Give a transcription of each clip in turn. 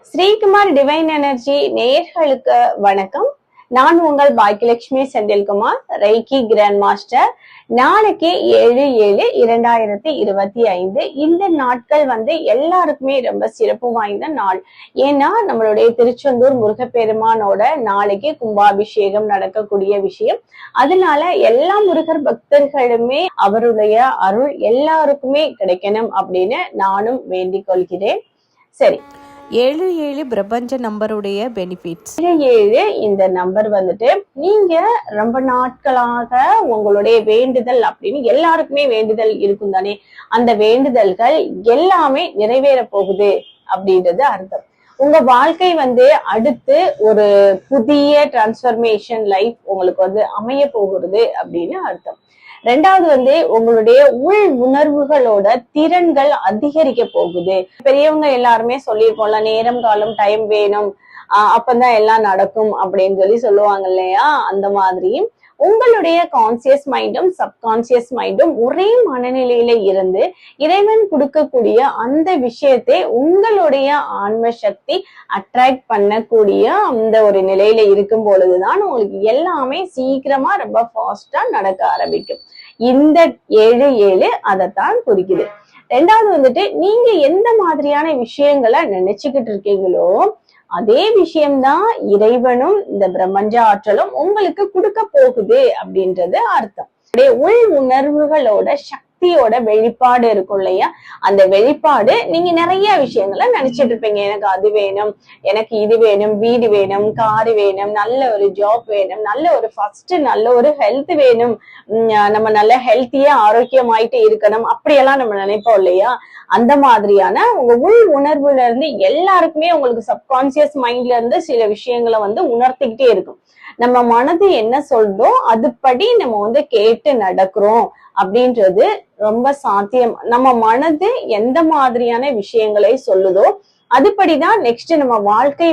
Sreekumar divine energy நேயர்களுக்கு வணக்கம். நான் உங்கள் Bhagyalakshmi Senthilkumar, reiki grand master. நாளைக்கு 7/7/2025 இந்த நாட்கள் எல்லாருக்குமே ரொம்ப சிறப்பு வாய்ந்த நாள். ஏன்னா நம்மளுடைய திருச்செந்தூர் முருகப்பெருமானோட நாளைக்கு கும்பாபிஷேகம் நடக்கக்கூடிய விஷயம். அதனால எல்லா முருகர் பக்தர்களுமே அவருடைய அருள் எல்லாருக்குமே கிடைக்கணும் அப்படின்னு நானும் வேண்டிக் கொள்கிறேன். சரி, 77 பிரபஞ்ச நம்பருடைய பெனிஃபிட்ஸ். 77 இந்த நம்பர் நீங்க ரொம்ப நாட்களாக உங்களுடைய வேண்டுதல் அப்படின்னு எல்லாருக்குமே வேண்டுதல் இருக்கும் தானே, அந்த வேண்டுதல்கள் எல்லாமே நிறைவேற போகுது அப்படின்றது அர்த்தம். உங்க வாழ்க்கை அடுத்து ஒரு புதிய டிரான்ஸ்பர்மேஷன் லைஃப் உங்களுக்கு அமைய போகிறது அப்படின்னு அர்த்தம். ரெண்டாவது உங்களுடைய உள் உணர்வுகளோட திறன்கள் அதிகரிக்க போகுது. பெரியவங்க எல்லாருமே சொல்லியிருக்கோம்ல, நேரம் காலம் டைம் வேணும், அப்பதான் எல்லாம் நடக்கும் அப்படின்னு சொல்லுவாங்க இல்லையா. அந்த மாதிரி உங்களுடைய கான்சியஸ் மைண்டும் சப்கான்சியஸ் மைண்டும் ஒரே மனநிலையில இருந்து இறைவன் கொடுக்கக்கூடிய அந்த விஷயத்தை உங்களுடைய ஆன்ம சக்தி அட்ராக்ட் பண்ணக்கூடிய அந்த ஒரு நிலையில இருக்கும் பொழுதுதான் உங்களுக்கு எல்லாமே சீக்கிரமா ரொம்ப ஃபாஸ்டா நடக்க ஆரம்பிக்கும். இந்த 7/7 அதைத்தான் குறிக்குது. ரெண்டாவது நீங்க எந்த மாதிரியான விஷயங்களை நினைச்சுக்கிட்டு இருக்கீங்களோ அதே விஷயம்தான் இறைவனும் இந்த பிரம்மஞ்ச ஆற்றலும் உங்களுக்கு கொடுக்க போகுது அப்படின்றது அர்த்தம். உள் உணர்வுகளோட சக்தியோட வெளிப்பாடு இருக்கும் இல்லையா, அந்த வெளிப்பாடு நீங்க நிறைய விஷயங்களை நினைச்சிட்டு இருப்பீங்க. எனக்கு அது வேணும், எனக்கு இது வேணும், வீடு வேணும், காரு வேணும், நல்ல ஒரு ஜாப் வேணும், நல்ல ஒரு ஃபர்ஸ்ட் நல்ல ஒரு ஹெல்த் வேணும், நம்ம நல்ல ஹெல்த்தியா ஆரோக்கியமாயிட்டு இருக்கணும், அப்படியெல்லாம் நம்ம நினைப்போம் இல்லையா. அந்த மாதிரியான உங்க உள் உணர்வுல இருந்து எல்லாருக்குமே உங்களுக்கு சப்கான்சியஸ் மைண்ட்ல இருந்து சில விஷயங்களை உணர்த்திக்கிட்டே இருக்கும். நம்ம மனது என்ன சொல்றதோ அதுபடி நம்ம கேட்டு நடக்கிறோம் அப்படின்றது ரொம்ப சாத்தியம். நம்ம மனது எந்த மாதிரியான விஷயங்களை சொல்லுதோ அதுபடிதான் நெக்ஸ்ட் நம்ம வாழ்க்கை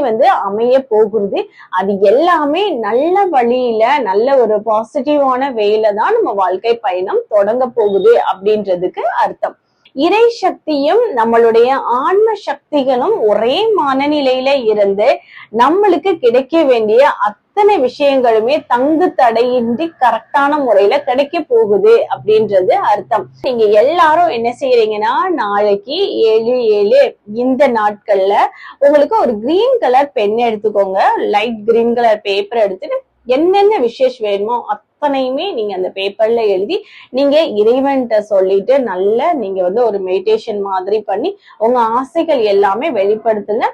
அமைய போகுது. அது எல்லாமே நல்ல வழியில நல்ல ஒரு பாசிட்டிவான வேல தான் நம்ம வாழ்க்கை பயணம் தொடங்க போகுது அப்படின்றதுக்கு அர்த்தம். இறை சக்தியும் நம்மளுடைய ஆன்ம சக்திகளும் ஒரே மனநிலையில இருந்து நம்மளுக்கு கிடைக்க வேண்டிய அத்தனை விஷயங்களுமே தங்கு தடையின்றி கரெக்டான முறையில கிடைக்க போகுது அப்படின்றது அர்த்தம். நீங்க எல்லாரும் என்ன செய்யறீங்கன்னா, நாளைக்கு 7/7 இந்த நாட்கள்ல உங்களுக்கு ஒரு கிரீன் கலர் பென் எடுத்துக்கோங்க, லைட் கிரீன் கலர் பேப்பர் எடுத்துட்டு என்னென்ன விசேஷம் வேணுமோ அத்தனையுமே நீங்க அந்த பேப்பர்ல எழுதி நீங்க இறைவன்கிட்ட சொல்லிட்டு நல்ல நீங்க ஒரு மெடிடேஷன் மாதிரி பண்ணி உங்க ஆசைகள் எல்லாமே வெளிப்படுத்துங்க.